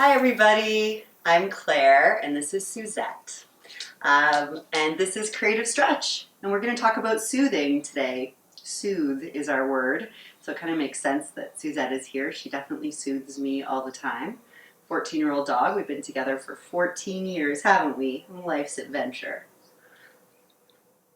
Hi everybody, I'm Claire and this is Suzette. And this is Creative Stretch, and we're going to talk about soothing today. Soothe is our word, so it kind of makes sense that Suzette is here. She definitely soothes me all the time. 14-year-old dog, we've been together for 14 years, haven't we? Life's adventure.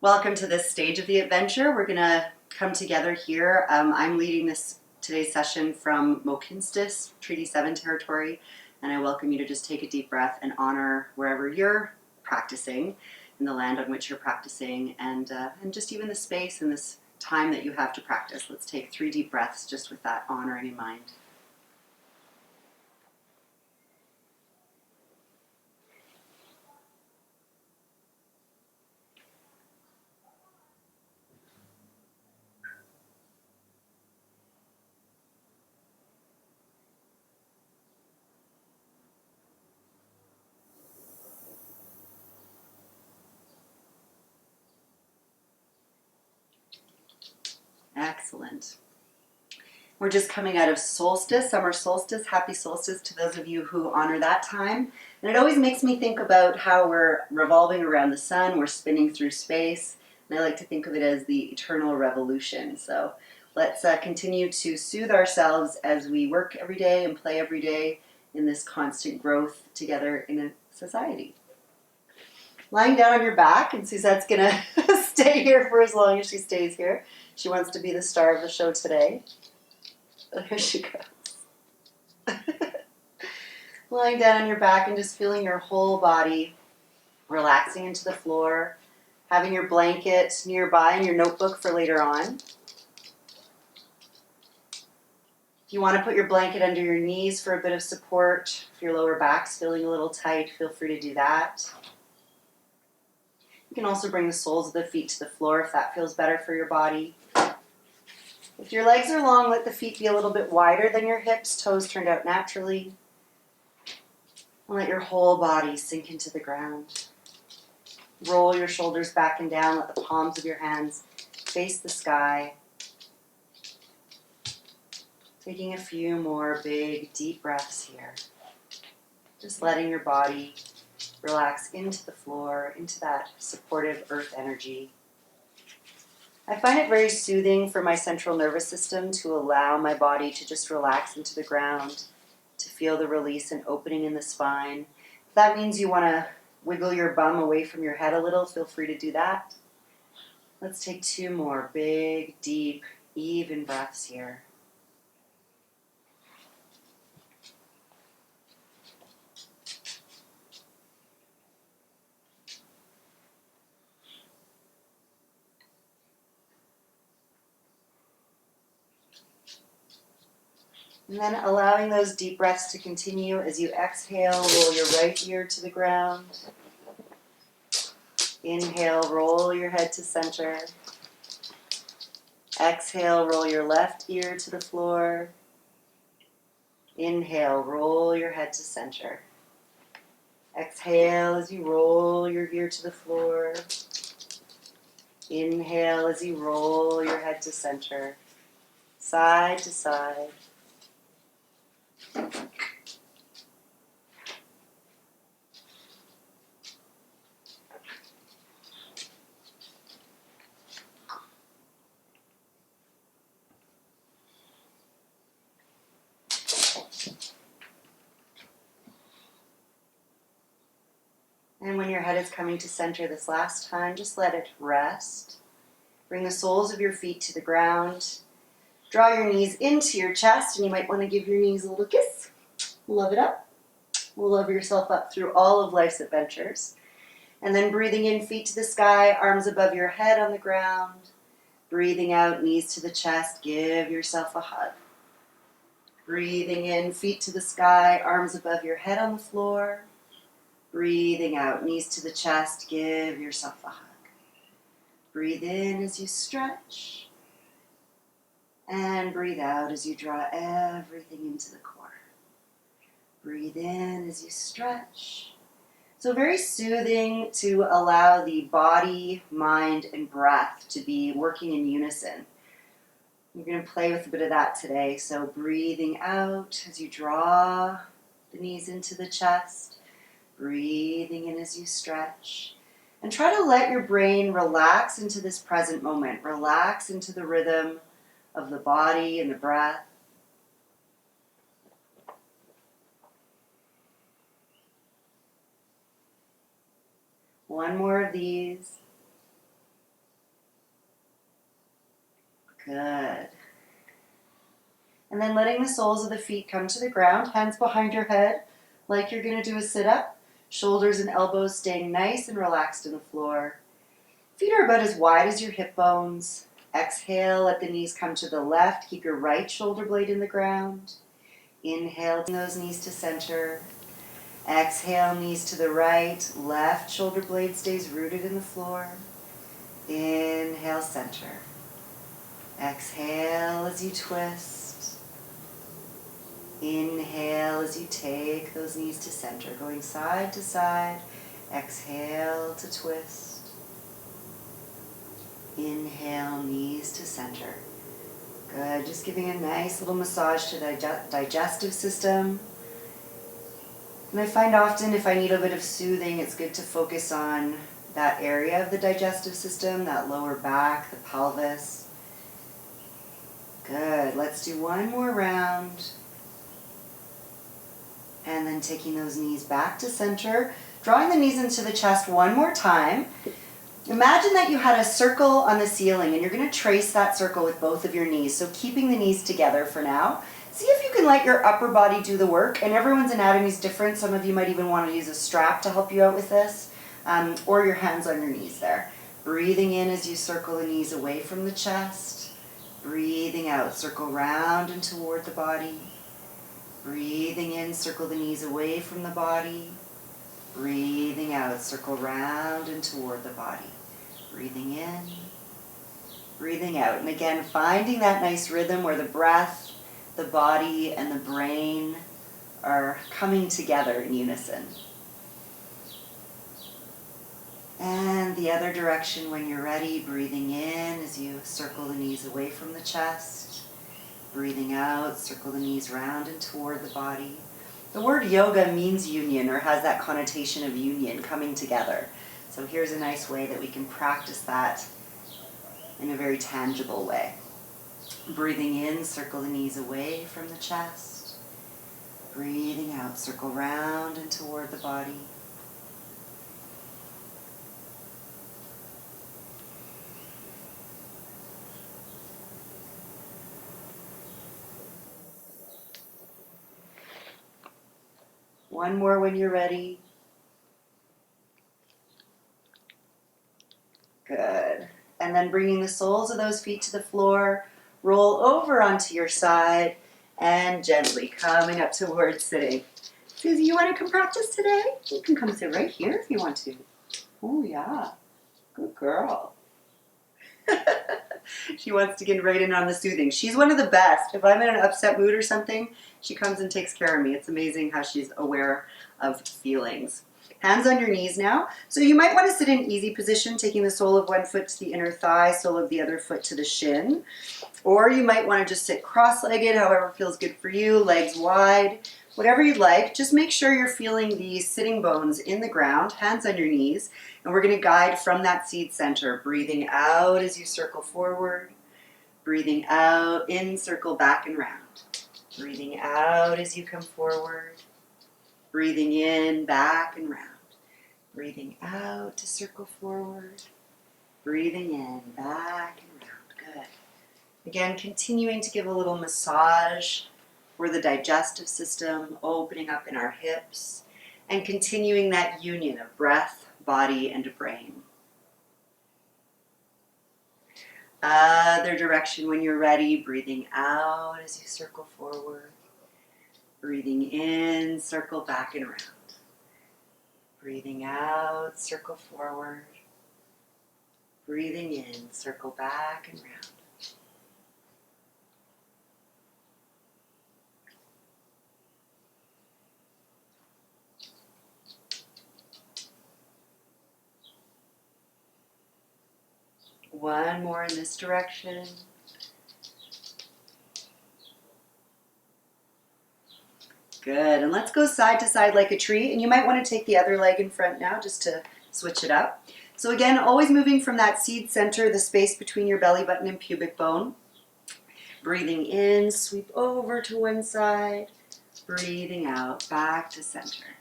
Welcome to this stage of the adventure. We're going to come together here. I'm leading today's session from Mohkinstsis, Treaty 7 territory. And I welcome you to just take a deep breath and honor wherever you're practicing, in the land on which you're practicing, and just even the space and this time that you have to practice. Let's take 3 deep breaths just with that honoring in mind. Excellent. We're just coming out of solstice, summer solstice. Happy solstice to those of you who honor that time. And it always makes me think about how we're revolving around the sun, we're spinning through space, and I like to think of it as the eternal revolution. So let's continue to soothe ourselves as we work every day and play every day in this constant growth together in a society. Lying down on your back, and Suzette's gonna stay here for as long as she stays here. She wants to be the star of the show today. Here she goes. Lying down on your back and just feeling your whole body relaxing into the floor. Having your blanket nearby and your notebook for later on. If you want to put your blanket under your knees for a bit of support, if your lower back's feeling a little tight, feel free to do that. You can also bring the soles of the feet to the floor if that feels better for your body. If your legs are long, let the feet be a little bit wider than your hips, toes turned out naturally. And let your whole body sink into the ground. Roll your shoulders back and down, let the palms of your hands face the sky. Taking a few more big, deep breaths here. Just letting your body relax into the floor, into that supportive earth energy. I find it very soothing for my central nervous system to allow my body to just relax into the ground, to feel the release and opening in the spine. If that means you want to wiggle your bum away from your head a little, feel free to do that. Let's take 2 more big, deep, even breaths here. And then allowing those deep breaths to continue as you exhale, roll your right ear to the ground. Inhale, roll your head to center. Exhale, roll your left ear to the floor. Inhale, roll your head to center. Exhale as you roll your ear to the floor. Inhale as you roll your head to center. Side to side. And when your head is coming to center this last time, just let it rest. Bring the soles of your feet to the ground. Draw your knees into your chest, and you might want to give your knees a little kiss. Love it up. Love yourself up through all of life's adventures. And then breathing in, feet to the sky, arms above your head on the ground. Breathing out, knees to the chest, give yourself a hug. Breathing in, feet to the sky, arms above your head on the floor. Breathing out, knees to the chest, give yourself a hug. Breathe in as you stretch. And breathe out as you draw everything into the core. Breathe in as you stretch. So very soothing to allow the body, mind, and breath to be working in unison. We're going to play with a bit of that today. So breathing out as you draw the knees into the chest, breathing in as you stretch. And try to let your brain relax into this present moment. Relax into the rhythm of the body and the breath. One more of these. Good. And then letting the soles of the feet come to the ground, hands behind your head, like you're going to do a sit-up. Shoulders and elbows staying nice and relaxed in the floor. Feet are about as wide as your hip bones. Exhale, let the knees come to the left. Keep your right shoulder blade in the ground. Inhale, bring those knees to center. Exhale, knees to the right. Left shoulder blade stays rooted in the floor. Inhale, center. Exhale as you twist. Inhale as you take those knees to center, going side to side. Exhale to twist. Inhale, knees to center. Good, just giving a nice little massage to the digestive system. And I find often if I need a bit of soothing, it's good to focus on that area of the digestive system, that lower back, the pelvis. Good, let's do one more round. And then taking those knees back to center, drawing the knees into the chest one more time. Imagine that you had a circle on the ceiling and you're going to trace that circle with both of your knees. So keeping the knees together for now. See if you can let your upper body do the work. And everyone's anatomy is different. Some of you might even want to use a strap to help you out with this. Or your hands on your knees there. Breathing in as you circle the knees away from the chest. Breathing out, circle round and toward the body. Breathing in, circle the knees away from the body. Breathing out, circle round and toward the body. Breathing in, breathing out. And again, finding that nice rhythm where the breath, the body, and the brain are coming together in unison. And the other direction when you're ready, breathing in as you circle the knees away from the chest. Breathing out, circle the knees round and toward the body. The word yoga means union, or has that connotation of union, coming together. So here's a nice way that we can practice that in a very tangible way. Breathing in, circle the knees away from the chest. Breathing out, circle round and toward the body. One more when you're ready. Good. And then bringing the soles of those feet to the floor, roll over onto your side and gently coming up towards sitting. Susie, you want to come practice today? You can come sit right here if you want to. Oh, yeah. Good girl. She wants to get right in on the soothing. She's one of the best. If I'm in an upset mood or something, she comes and takes care of me. It's amazing how she's aware of feelings. Hands on your knees now. So you might want to sit in easy position, taking the sole of one foot to the inner thigh, sole of the other foot to the shin. Or you might want to just sit cross-legged, however feels good for you, legs wide, whatever you'd like. Just make sure you're feeling these sitting bones in the ground, hands on your knees. And we're going to guide from that seat center, breathing out as you circle forward, breathing out, in, circle back and round. Breathing out as you come forward, breathing in, back and round. Breathing out to circle forward, breathing in, back and round. Good. Again, continuing to give a little massage for the digestive system, opening up in our hips, and continuing that union of breath, body, and brain. Other direction when you're ready, breathing out as you circle forward, breathing in, circle back and around. Breathing out, circle forward, breathing in, circle back and round. One more in this direction. Good. And let's go side to side like a tree. And you might want to take the other leg in front now just to switch it up. So again, always moving from that seed center, the space between your belly button and pubic bone. Breathing in, sweep over to one side. Breathing out, back to center.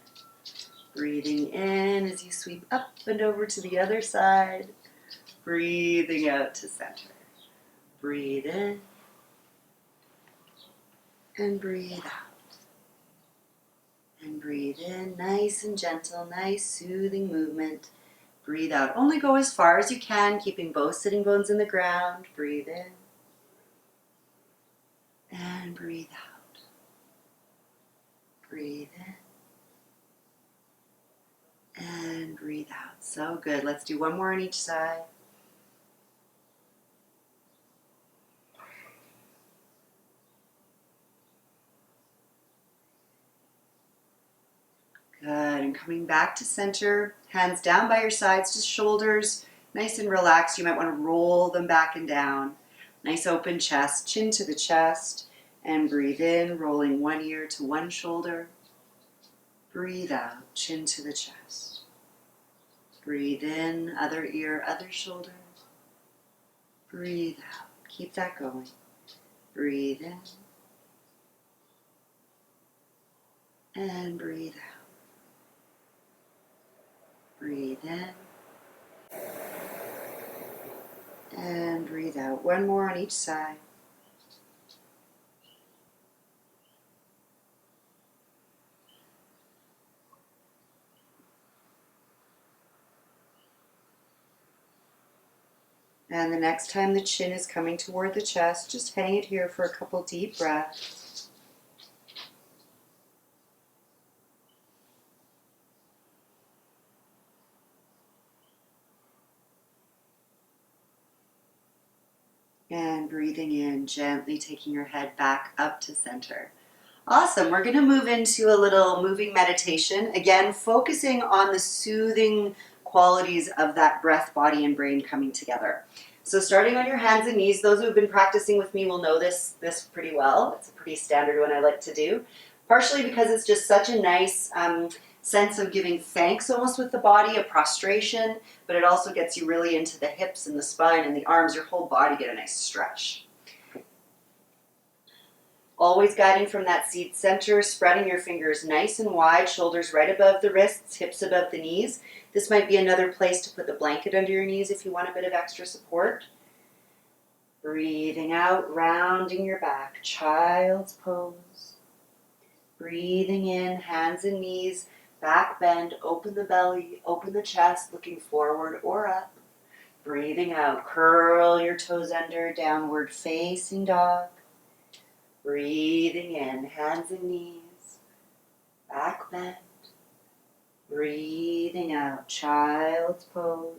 Breathing in as you sweep up and over to the other side. Breathing out to center. Breathe in and breathe out. And breathe in, nice and gentle, nice soothing movement. Breathe out. Only go as far as you can, keeping both sitting bones in the ground. Breathe in. And breathe out. Breathe in. And breathe out. So good. Let's do one more on each side. Good, and coming back to center, hands down by your sides, just shoulders nice and relaxed. You might want to roll them back and down. Nice open chest, chin to the chest, and breathe in, rolling one ear to one shoulder. Breathe out, chin to the chest. Breathe in, other ear, other shoulder. Breathe out, keep that going. Breathe in, and breathe out. Breathe in and breathe out. One more on each side. And the next time the chin is coming toward the chest, just hang it here for a couple deep breaths. And breathing in, gently taking your head back up to center. Awesome. We're going to move into a little moving meditation. Again, focusing on the soothing qualities of that breath, body, and brain coming together. So starting on your hands and knees, those who have been practicing with me will know this pretty well. It's a pretty standard one I like to do. Partially because it's just such a nice sense of giving thanks almost with the body, a prostration, but it also gets you really into the hips and the spine and the arms, your whole body get a nice stretch. Always guiding from that seat center, spreading your fingers nice and wide, shoulders right above the wrists, hips above the knees. This might be another place to put the blanket under your knees if you want a bit of extra support. Breathing out, rounding your back, child's pose. Breathing in, hands and knees, back bend, open the belly, open the chest, looking forward or up. Breathing out, curl your toes under, downward facing dog. Breathing in, hands and knees, back bend. Breathing out, child's pose.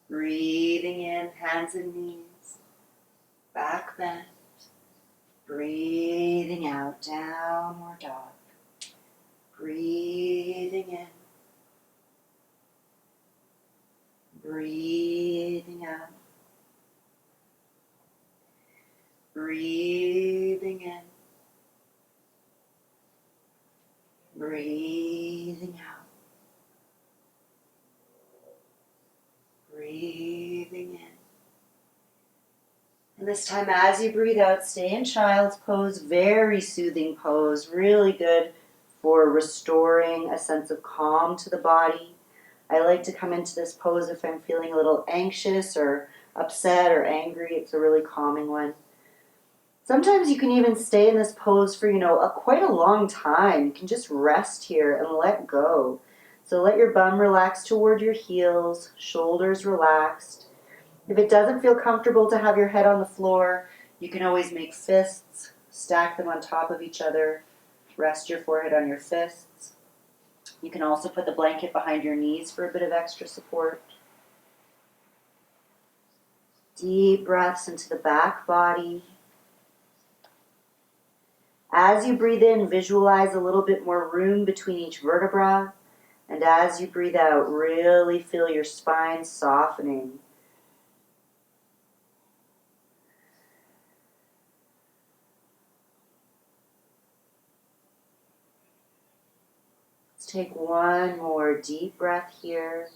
Breathing in, hands and knees, back bend. Breathing out, downward dog. Breathing in. Breathing out. Breathing in. Breathing out. Breathing in. And this time as you breathe out, stay in child's pose, very soothing pose, really good for restoring a sense of calm to the body. I like to come into this pose if I'm feeling a little anxious or upset or angry. It's a really calming one. Sometimes you can even stay in this pose for, quite a long time. You can just rest here and let go. So let your bum relax toward your heels, shoulders relaxed. If it doesn't feel comfortable to have your head on the floor, you can always make fists, stack them on top of each other, rest your forehead on your fists. You can also put the blanket behind your knees for a bit of extra support. Deep breaths into the back body. As you breathe in, visualize a little bit more room between each vertebra. And as you breathe out, really feel your spine softening. Take one more deep breath here.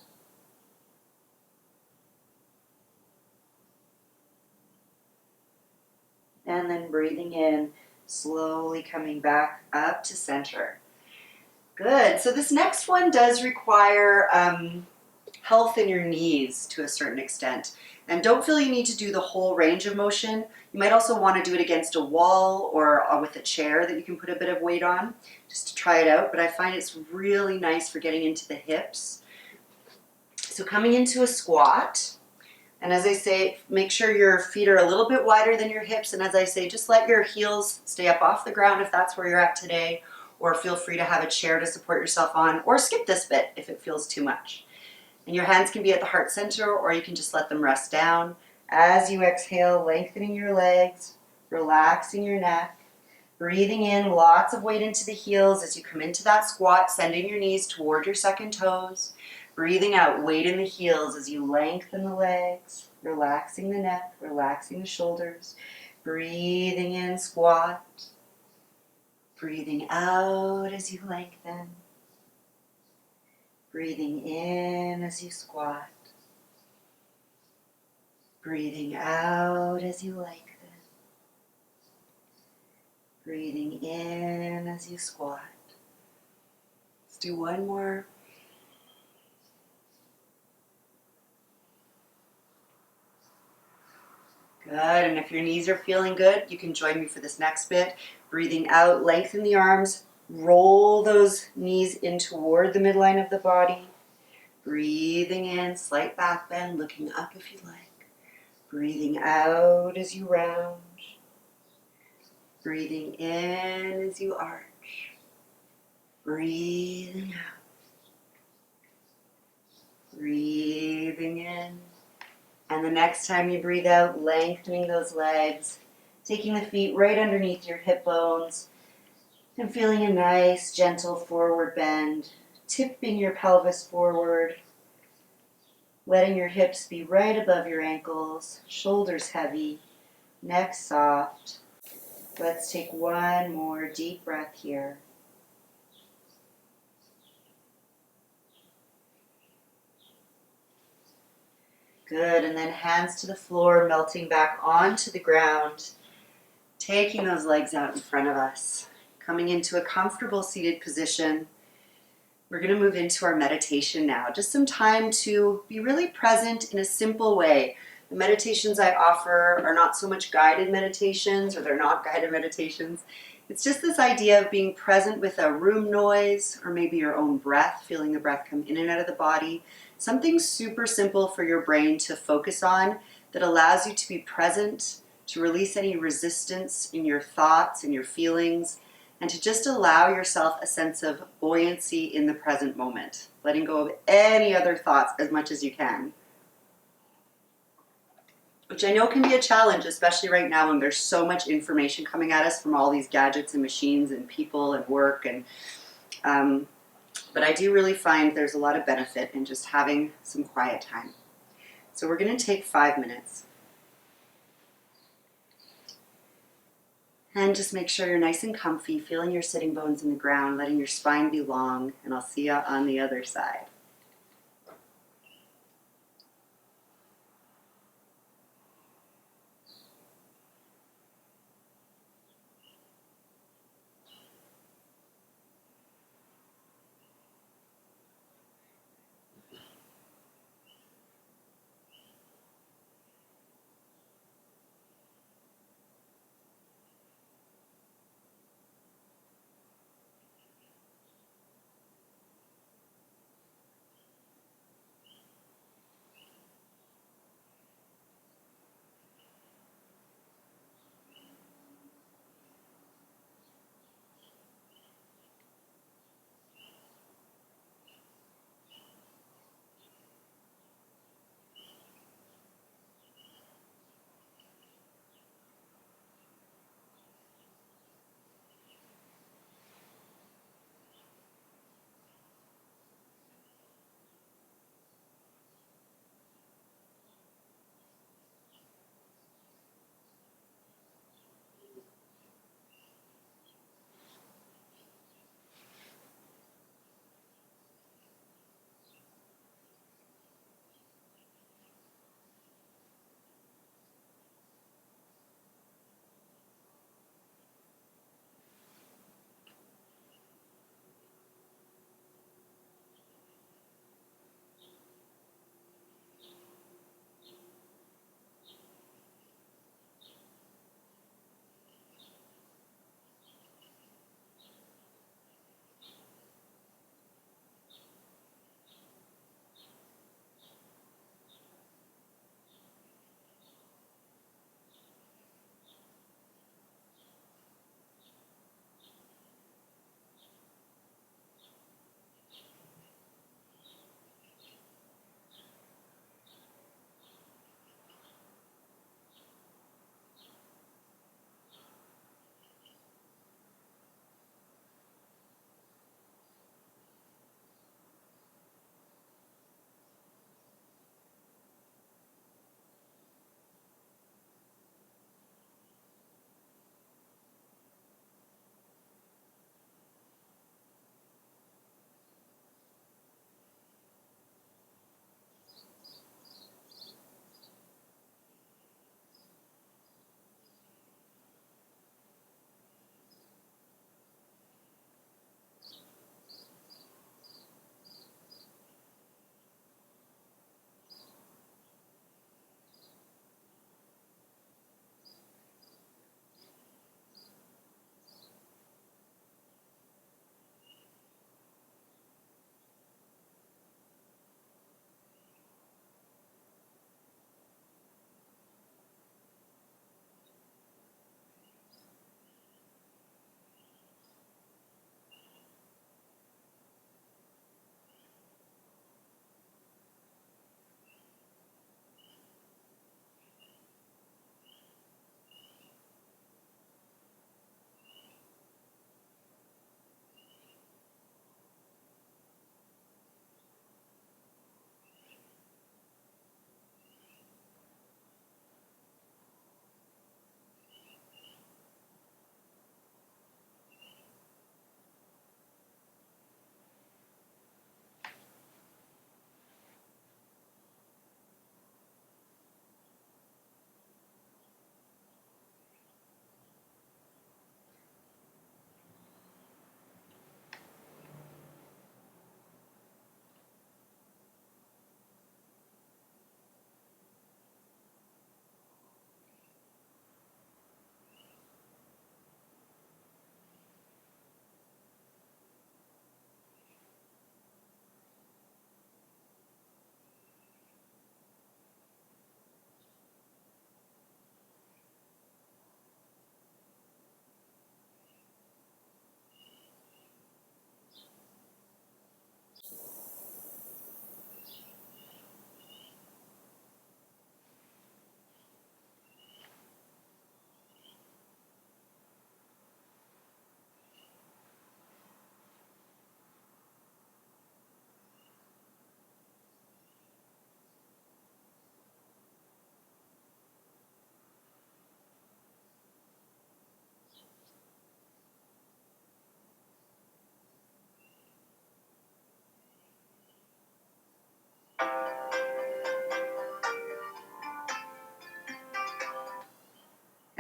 And then breathing in, slowly coming back up to center. Good. So this next one does require health in your knees to a certain extent. And don't feel you need to do the whole range of motion. You might also want to do it against a wall or with a chair that you can put a bit of weight on just to try it out. But I find it's really nice for getting into the hips. So coming into a squat. And as I say, make sure your feet are a little bit wider than your hips. And as I say, just let your heels stay up off the ground if that's where you're at today. Or feel free to have a chair to support yourself on. Or skip this bit if it feels too much. And your hands can be at the heart center, or you can just let them rest down. As you exhale, lengthening your legs, relaxing your neck, breathing in lots of weight into the heels as you come into that squat, sending your knees toward your second toes. Breathing out, weight in the heels as you lengthen the legs, relaxing the neck, relaxing the shoulders. Breathing in, squat. Breathing out as you lengthen. Breathing in as you squat. Breathing out as you lengthen. Breathing in as you squat. Let's do one more. Good, and if your knees are feeling good, you can join me for this next bit. Breathing out, lengthen the arms, roll those knees in toward the midline of the body. Breathing in, slight back bend, looking up if you like. Breathing out as you round. Breathing in as you arch. Breathing out. Breathing in. And the next time you breathe out, lengthening those legs, taking the feet right underneath your hip bones, and feeling a nice, gentle forward bend, tipping your pelvis forward, letting your hips be right above your ankles, shoulders heavy, neck soft. Let's take one more deep breath here. Good, and then hands to the floor, melting back onto the ground, taking those legs out in front of us, coming into a comfortable seated position. We're going to move into our meditation now. Just some time to be really present in a simple way. The meditations I offer are not so much guided meditations, or they're not guided meditations. It's just this idea of being present with a room noise, or maybe your own breath, feeling the breath come in and out of the body. Something super simple for your brain to focus on that allows you to be present, to release any resistance in your thoughts and your feelings, and to just allow yourself a sense of buoyancy in the present moment, letting go of any other thoughts as much as you can. Which I know can be a challenge, especially right now when there's so much information coming at us from all these gadgets and machines and people and work. But I do really find there's a lot of benefit in just having some quiet time. So we're going to take 5 minutes. And just make sure you're nice and comfy, feeling your sitting bones in the ground, letting your spine be long, and I'll see you on the other side.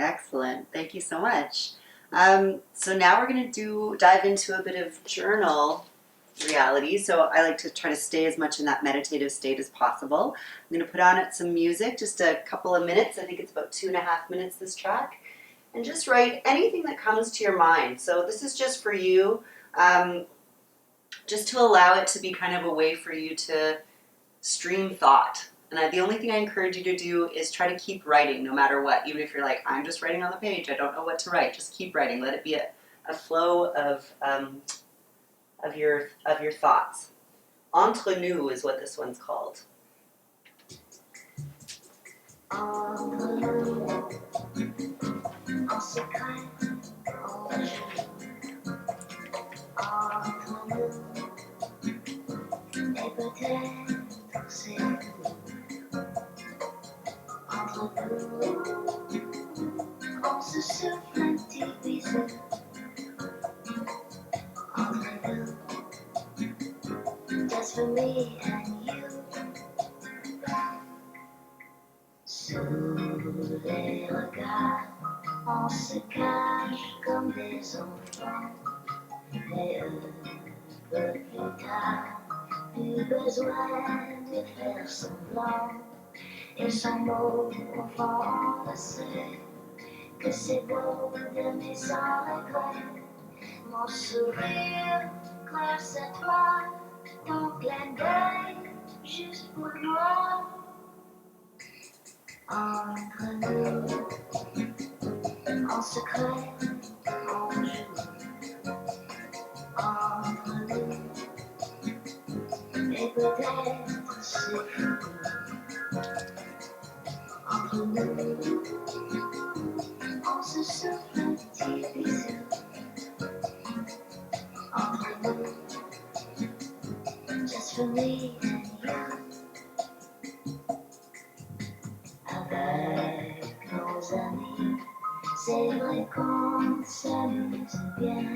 Excellent. Thank you so much. So now we're going to dive into a bit of journal reality. So I like to try to stay as much in that meditative state as possible. I'm going to put on it some music, just a couple of minutes. I think it's about 2.5 minutes, this track. And just write anything that comes to your mind. So this is just for you, just to allow it to be kind of a way for you to stream thought. And the only thing I encourage you to do is try to keep writing no matter what. Even if you're like, I'm just writing on the page, I don't know what to write. Just keep writing. Let it be a flow of your thoughts. Entre nous is what this one's called. Entre nous, en secret, en jour. Entre nous, et peut-être c'est entre nous, on se souffle un petit bisou. Entre nous, just for me and you. Sous les regards, on se cache comme des enfants. Mais un peu plus tard, plus besoin de faire semblant. Et sans mots, on va enlacer que c'est beau d'aimer sans regret. Mon sourire, Claire, c'est toi, ton clin d'œil, juste pour moi. Entre nous, en secret, on joue. Entre nous, et peut-être c'est fou. Entre nous, on se souffle un petit bisou. Entre nous, just for me and you. Avec nos amis, c'est vrai qu'on s'amuse bien.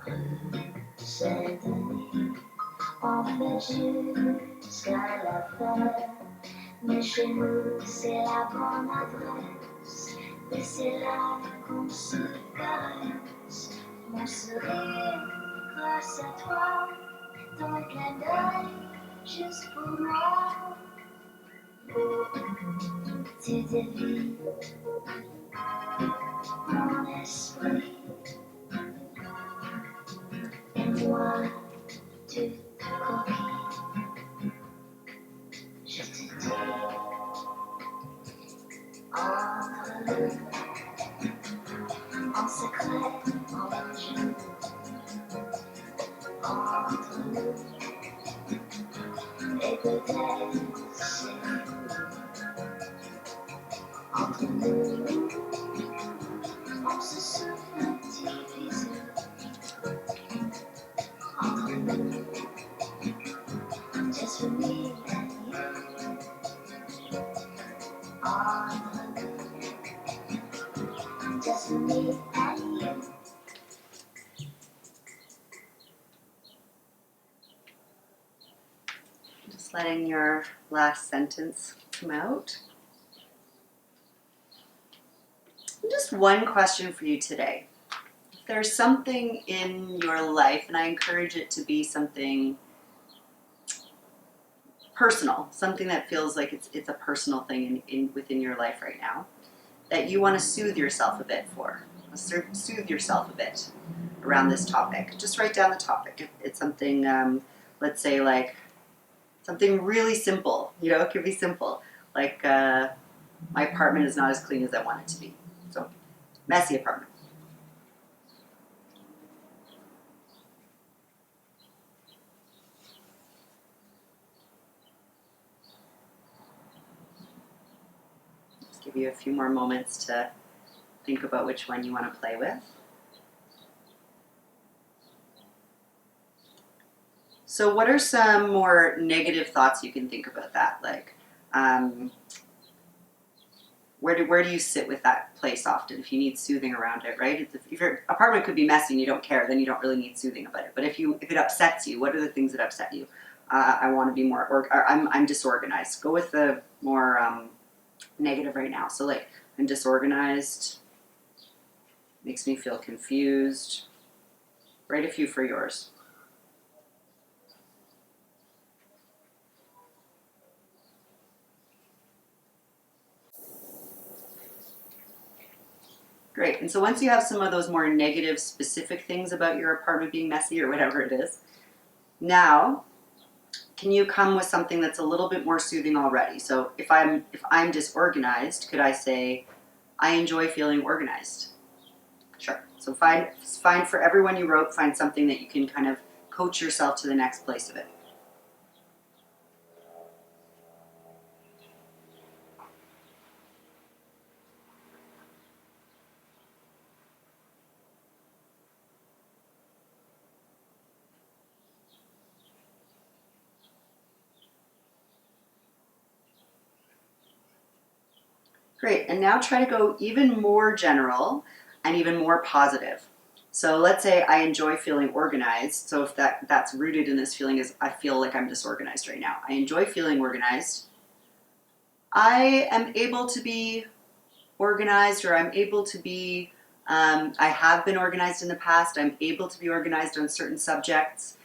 Rue Saint-Denis, on fait jusqu'à la fin. Mais chez nous, c'est la bonne adresse. Et c'est là qu'on se caresse. Mon sourire, grâce à toi, ton clin d'œil, juste pour moi. Tu dévies mon esprit. Et moi, tu copies. Je te dis, entre nous, en secret, en jour. Entre nous, et peut-être c'est fou. Entre nous, on se souffle un petit bisou. Entre nous, just for me and you. Entre nous, just for me and you. Just letting your last sentence come out. Just one question for you today. If there's something in your life, and I encourage it to be something personal, something that feels like it's a personal thing within your life right now, that you want to soothe yourself a bit for. Soothe yourself a bit around this topic. Just write down the topic. It's something, let's say like something really simple. You know, it could be simple. Like my apartment is not as clean as I want it to be. So, messy apartment. Just give you a few more moments to think about which one you want to play with. So what are some more negative thoughts you can think about that? Like, where do you sit with that place often if you need soothing around it, right? If your apartment could be messy and you don't care, then you don't really need soothing about it. But if it upsets you, what are the things that upset you? I want to be more, or I'm disorganized. Go with the more negative right now. So like, I'm disorganized. Makes me feel confused. Write a few for yours. Great. And so once you have some of those more negative specific things about your apartment being messy or whatever it is, now can you come with something that's a little bit more soothing already? So if I'm disorganized, could I say, I enjoy feeling organized? Sure. So find for everyone you wrote, find something that you can kind of coach yourself to the next place of it. Great, and now try to go even more general and even more positive. So let's say I enjoy feeling organized. So if that's rooted in this feeling is I feel like I'm disorganized right now. I enjoy feeling organized. I am able to be organized, or I'm able to be, I have been organized in the past. I'm able to be organized on certain subjects.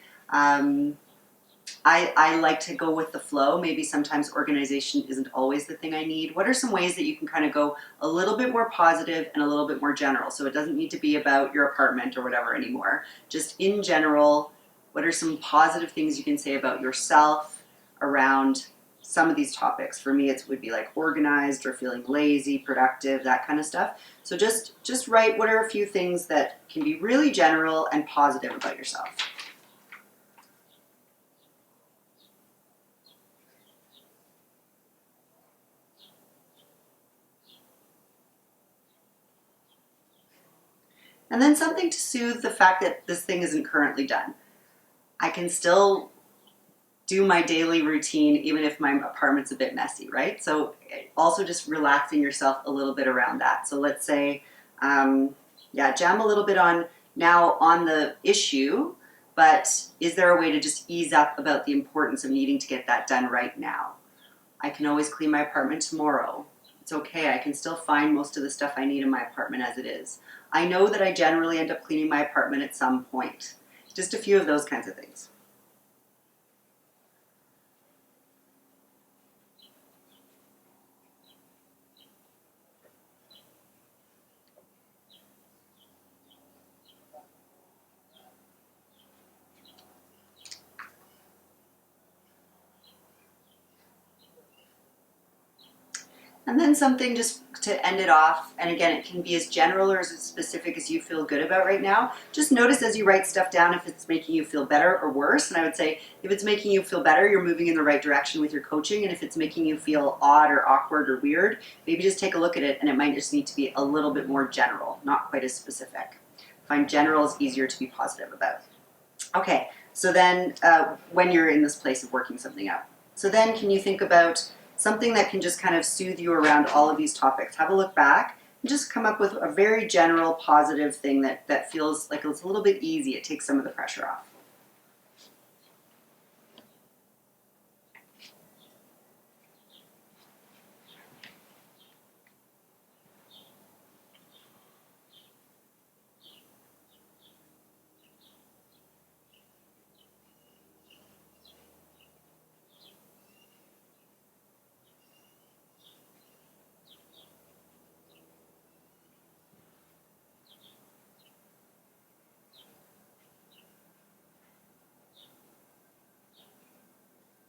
I like to go with the flow. Maybe sometimes organization isn't always the thing I need. What are some ways that you can kind of go a little bit more positive and a little bit more general? So it doesn't need to be about your apartment or whatever anymore. Just in general, what are some positive things you can say about yourself around some of these topics? For me, it would be like organized or feeling lazy, productive, that kind of stuff. So just write what are a few things that can be really general and positive about yourself. And then something to soothe the fact that this thing isn't currently done. I can still do my daily routine even if my apartment's a bit messy, right? So also just relaxing yourself a little bit around that. So let's say, jam a little bit on the issue, but is there a way to just ease up about the importance of needing to get that done right now? I can always clean my apartment tomorrow. It's okay, I can still find most of the stuff I need in my apartment as it is. I know that I generally end up cleaning my apartment at some point. Just a few of those kinds of things. And then something just to end it off, and again, it can be as general or as specific as you feel good about right now. Just notice as you write stuff down if it's making you feel better or worse. And I would say if it's making you feel better, you're moving in the right direction with your coaching. And if it's making you feel odd or awkward or weird, maybe just take a look at it, and it might just need to be a little bit more general, not quite as specific. I find general is easier to be positive about. Okay, so then when you're in this place of working something out. So then can you think about something that can just kind of soothe you around all of these topics? Have a look back and just come up with a very general positive thing that feels like it's a little bit easy. It takes some of the pressure off.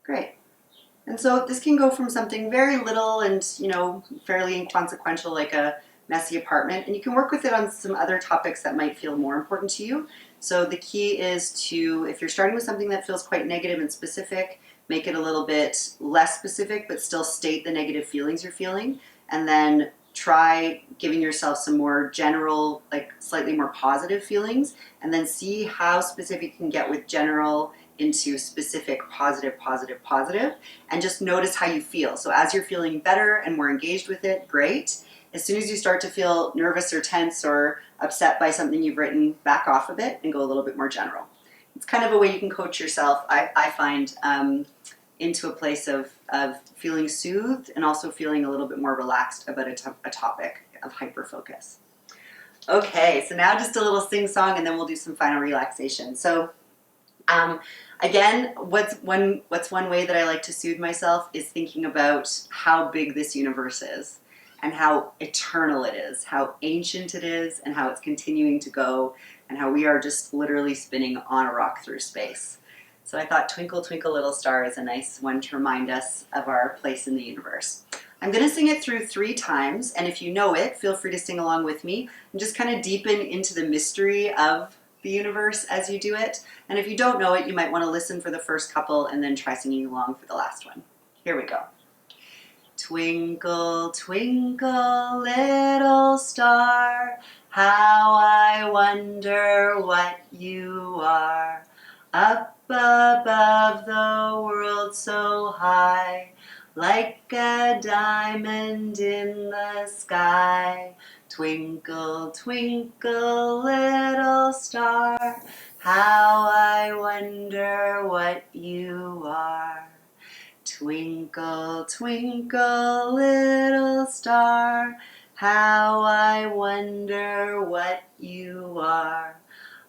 Great. And so this can go from something very little and, fairly inconsequential like a messy apartment, and you can work with it on some other topics that might feel more important to you. So the key is to, if you're starting with something that feels quite negative and specific, make it a little bit less specific, but still state the negative feelings you're feeling, and then try giving yourself some more general, like slightly more positive feelings, and then see how specific you can get with general into specific positive, positive, positive, and just notice how you feel. So as you're feeling better and more engaged with it, great. As soon as you start to feel nervous or tense or upset by something you've written, back off a bit and go a little bit more general. It's kind of a way you can coach yourself, I find, into a place of feeling soothed and also feeling a little bit more relaxed about a topic of hyper-focus. Okay, so now just a little sing-song and then we'll do some final relaxation. So again, what's one way that I like to soothe myself is thinking about how big this universe is and how eternal it is, how ancient it is, and how it's continuing to go, and how we are just literally spinning on a rock through space. So I thought Twinkle, Twinkle, Little Star is a nice one to remind us of our place in the universe. I'm going to sing it through 3 times, and if you know it, feel free to sing along with me and just kind of deepen into the mystery of the universe as you do it. And if you don't know it, you might want to listen for the first couple and then try singing along for the last one. Here we go. Twinkle, twinkle, little star, how I wonder what you are. Up above the world so high, like a diamond in the sky. Twinkle, twinkle, little star, how I wonder what you are. Twinkle, twinkle, little star, how I wonder what you are.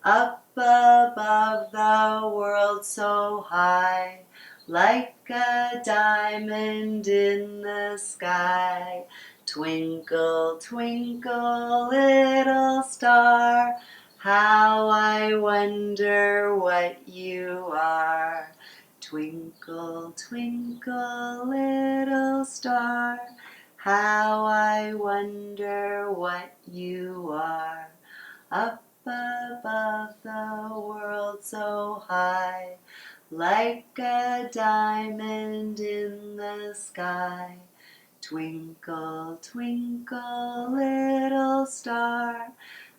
Up above the world so high, like a diamond in the sky. Twinkle, twinkle, little star, how I wonder what you are. Twinkle, twinkle, little star, how I wonder what you are. Up above the world so high, like a diamond in the sky. Twinkle, twinkle, little star,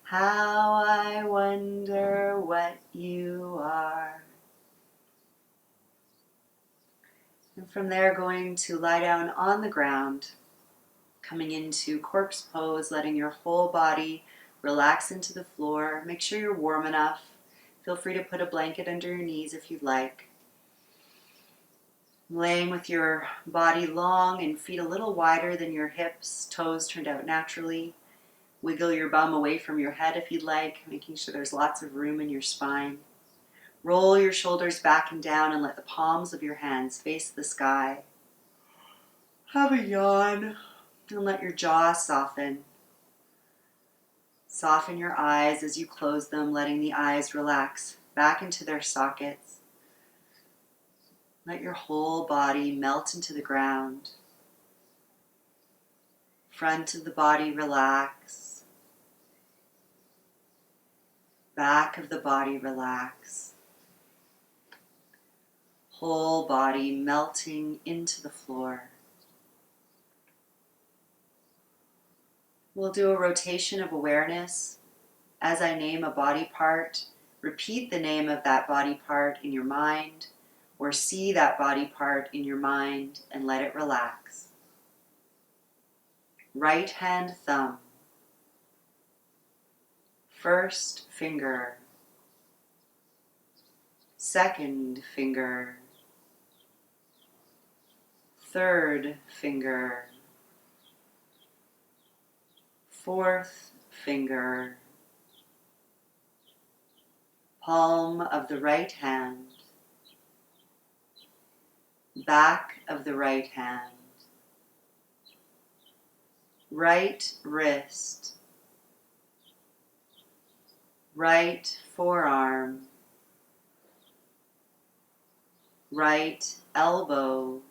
how I wonder what you are. And from there, going to lie down on the ground, coming into corpse pose, letting your whole body relax into the floor. Make sure you're warm enough. Feel free to put a blanket under your knees if you'd like. Laying with your body long and feet a little wider than your hips, toes turned out naturally. Wiggle your bum away from your head if you'd like, making sure there's lots of room in your spine. Roll your shoulders back and down and let the palms of your hands face the sky. Have a yawn and let your jaw soften. Soften your eyes as you close them, letting the eyes relax back into their sockets. Let your whole body melt into the ground. Front of the body relax. Back of the body relax. Whole body melting into the floor. We'll do a rotation of awareness. As I name a body part, repeat the name of that body part in your mind, or see that body part in your mind and let it relax. Right hand thumb. First finger. Second finger. Third finger. Fourth finger. Palm of the right hand. Back of the right hand. Right wrist. Right forearm. Right elbow.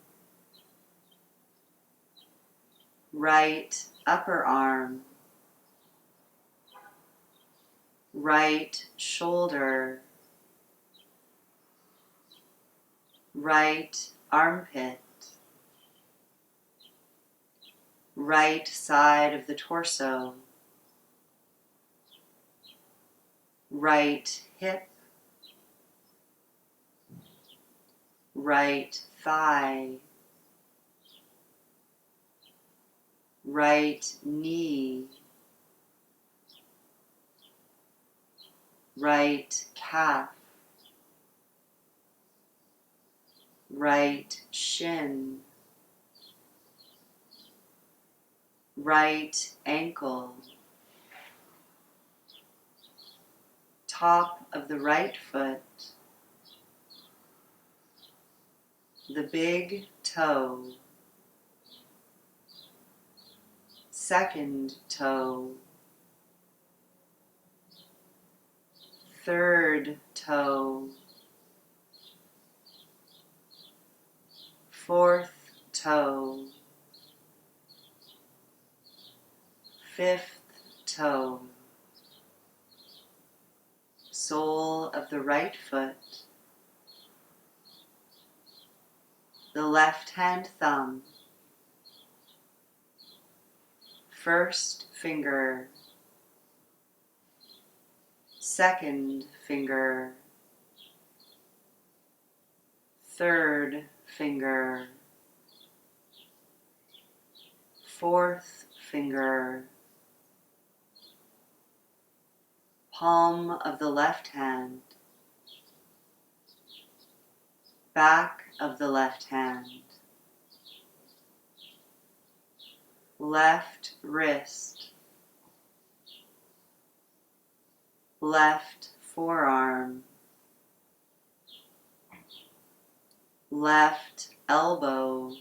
Right upper arm. Right shoulder. Right armpit. Right side of the torso. Right hip. Right thigh. Right knee. Right calf. right shin, right ankle, top of the right foot, the big toe, second toe, third toe, fourth toe, fifth toe, sole of the right foot, the left hand thumb, first finger, second finger, third finger, fourth finger, palm of the left hand, back of the left hand, left wrist, left forearm, left elbow,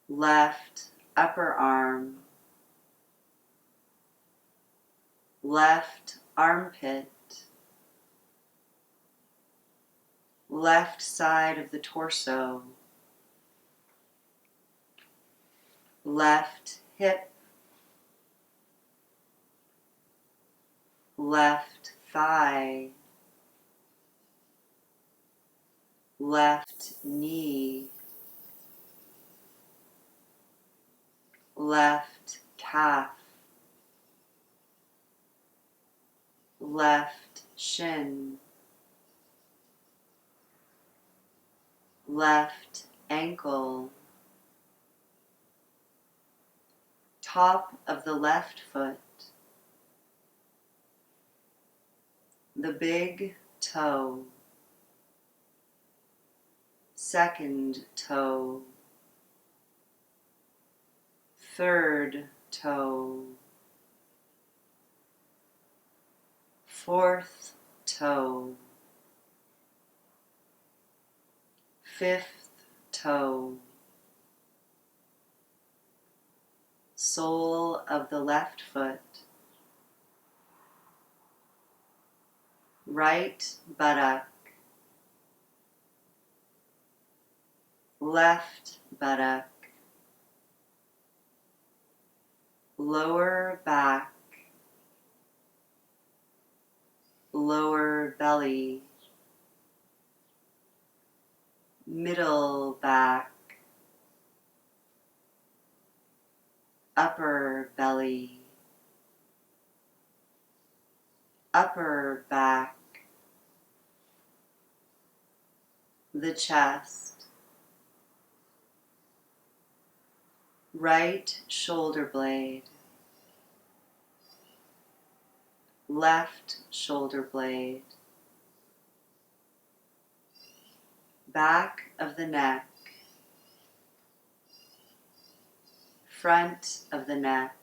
left upper arm, left armpit, left side of the torso, left hip, left thigh, left knee, left calf, left shin, left ankle, top of the left foot, the big toe, second toe, third toe, fourth toe, fifth toe, sole of the left foot, right buttock, left buttock, lower back, lower belly, middle back, upper belly, upper back, the chest, right shoulder blade, left shoulder blade, back of the neck, front of the neck,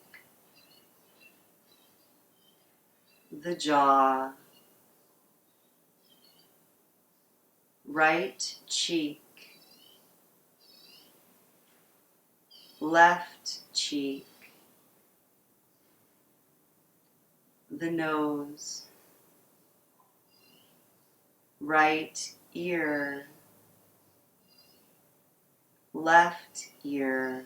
the jaw, right cheek, left cheek, the nose, right ear, left ear,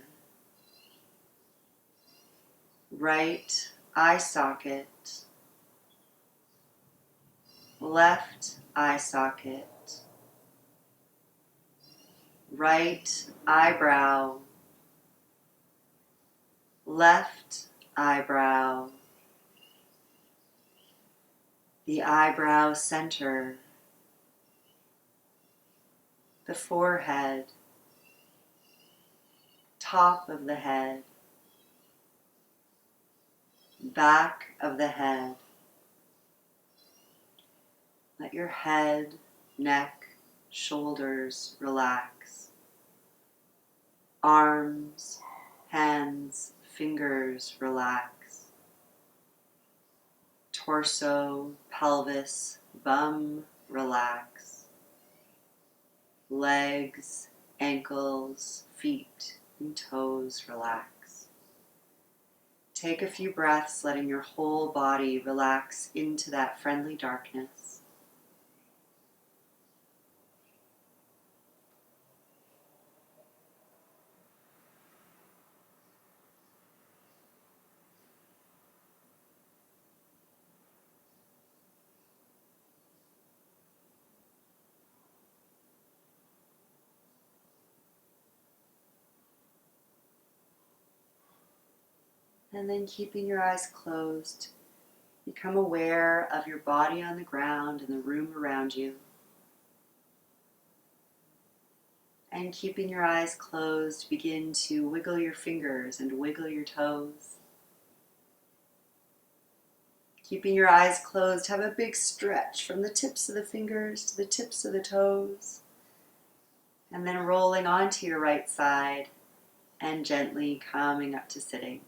right eye socket, left eye socket, right eyebrow, left eyebrow, the eyebrow center, the forehead, top of the head, back of the head. Let your head Neck, shoulders, relax. Arms, hands, fingers, relax. Torso, pelvis, bum, relax. Legs, ankles, feet, and toes, relax. Take a few breaths, letting your whole body relax into that friendly darkness. And then keeping your eyes closed, become aware of your body on the ground and the room around you. And keeping your eyes closed, begin to wiggle your fingers and wiggle your toes. Keeping your eyes closed, have a big stretch from the tips of the fingers to the tips of the toes. And then rolling onto your right side and gently coming up to sitting.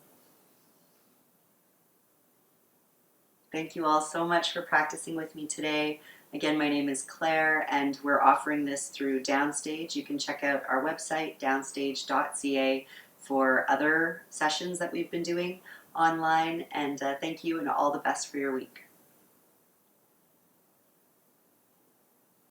Thank you all so much for practicing with me today. Again, my name is Claire, and we're offering this through Downstage. You can check out our website, downstage.ca, for other sessions that we've been doing online. And thank you, and all the best for your week.